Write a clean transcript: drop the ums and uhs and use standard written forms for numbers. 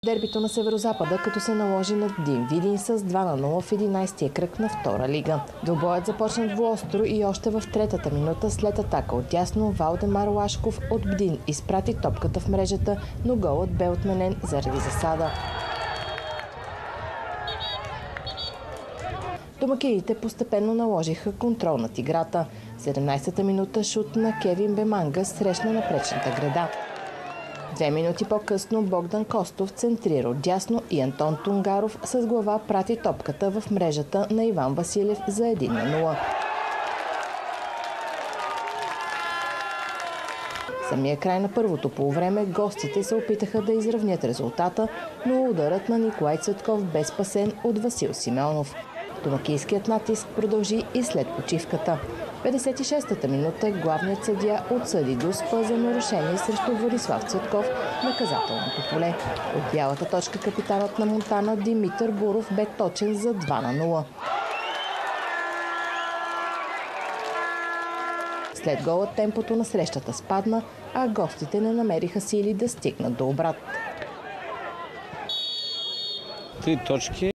Дербито на Северозапада, като се наложи над Дин Видин с 2-0 в 11-тия кръг на втора лига. Двубоят започна двуостро и още в третата минута след атака от дясно Валдемар Лашков от Бдин изпрати топката в мрежата, но голът бе отменен заради засада. Домакините постепенно наложиха контрол над играта. В 17-та минута шут на Кевин Беманга срещна напречната града. 2 минути по-късно Богдан Костов центрира от дясно и Антон Тунгаров с глава прати топката в мрежата на Иван Василев за 1-0. В самия край на първото полувреме гостите се опитаха да изравнят резултата, но ударът на Николай Цветков бе спасен от Васил Симеонов. Домакийският натиск продължи и след почивката. В 56-та минута главният съдия отсъди Дуспа за нарушение срещу Владислав Цветков в наказателното поле. От бялата точка капитанът на Монтана Димитър Буров бе точен за 2-0. След гола темпото на срещата спадна, а гостите не намериха сили да стигнат до обрат. 3 точки.